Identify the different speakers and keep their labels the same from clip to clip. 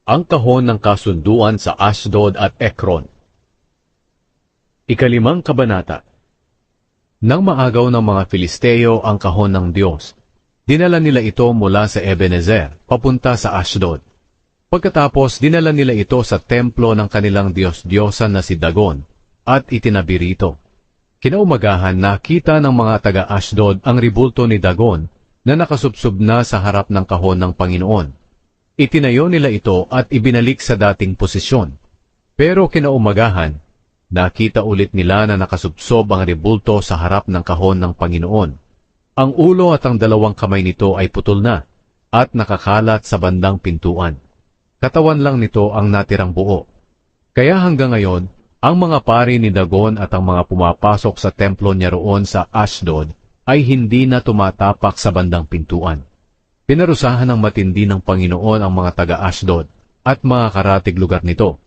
Speaker 1: Ang kahon ng kasunduan sa Ashdod at Ekron. Ikalimang kabanata. Nang maagaw ng mga Filisteo ang kahon ng Diyos, dinala nila ito mula sa Ebenezer papunta sa Ashdod. Pagkatapos dinala nila ito sa templo ng kanilang Diyos-Diyosan na si Dagon at itinabi rito. Kinaumagahan nakita ng mga taga-Ashdod ang ribulto ni Dagon na nakasubsob na sa harap ng kahon ng Panginoon. Itinayo nila ito at ibinalik sa dating posisyon. Pero kinaumagahan, nakita ulit nila na nakasubsob ang ribulto sa harap ng kahon ng Panginoon. Ang ulo at ang dalawang kamay nito ay putol na at nakakalat sa bandang pintuan. Katawan lang nito ang natirang buo. Kaya hanggang ngayon, ang mga pari ni Dagon at ang mga pumapasok sa templo niya roon sa Ashdod ay hindi na tumatapak sa bandang pintuan. Pinarusahan ng matindi ng Panginoon ang mga taga-Ashdod at mga karatig lugar nito.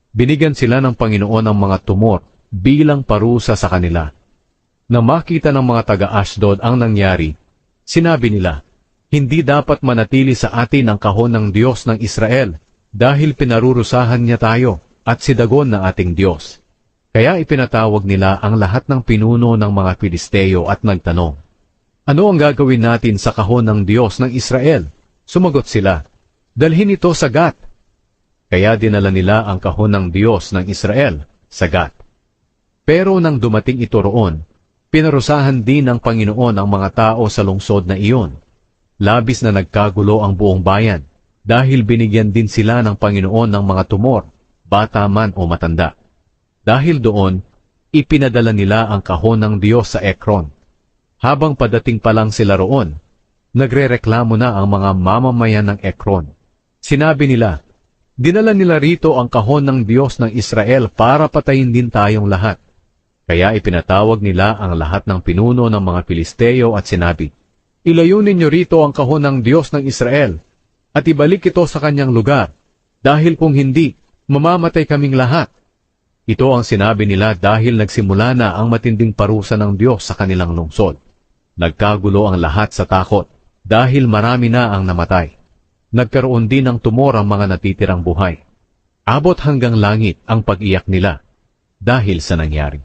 Speaker 1: Binigyan sila ng Panginoon ng mga tumor bilang parusa sa kanila. Na makita ng mga taga-Ashdod ang nangyari, sinabi nila, hindi dapat manatili sa atin ang kahon ng Diyos ng Israel dahil pinarurusahan niya tayo at si Dagon na ating Diyos. Kaya ipinatawag nila ang lahat ng pinuno ng mga Filisteo at nagtanong, ano ang gagawin natin sa kahon ng Diyos ng Israel? Sumagot sila, dalhin ito sa Gat. Kaya dinala nila ang kahon ng Diyos ng Israel sa Gat. Pero nang dumating ito roon, pinarusahan din ng Panginoon ang mga tao sa lungsod na iyon. Labis na nagkagulo ang buong bayan, dahil binigyan din sila ng Panginoon ng mga tumor, bata man o matanda. Dahil doon, ipinadala nila ang kahon ng Diyos sa Ekron. Habang padating pa lang sila roon, nagrereklamo na ang mga mamamayan ng Ekron. Sinabi nila, dinala nila rito ang kahon ng Diyos ng Israel para patayin din tayong lahat. Kaya ipinatawag nila ang lahat ng pinuno ng mga Filisteo at sinabi, ilayo ninyo rito ang kahon ng Diyos ng Israel at ibalik ito sa kanyang lugar, dahil kung hindi, mamamatay kaming lahat. Ito ang sinabi nila dahil nagsimula na ang matinding parusa ng Diyos sa kanilang lungsod. Nagkagulo ang lahat sa takot dahil marami na ang namatay. Nagkaroon din ng tumor ang mga natitirang buhay. Abot hanggang langit ang pag-iyak nila dahil sa nangyari.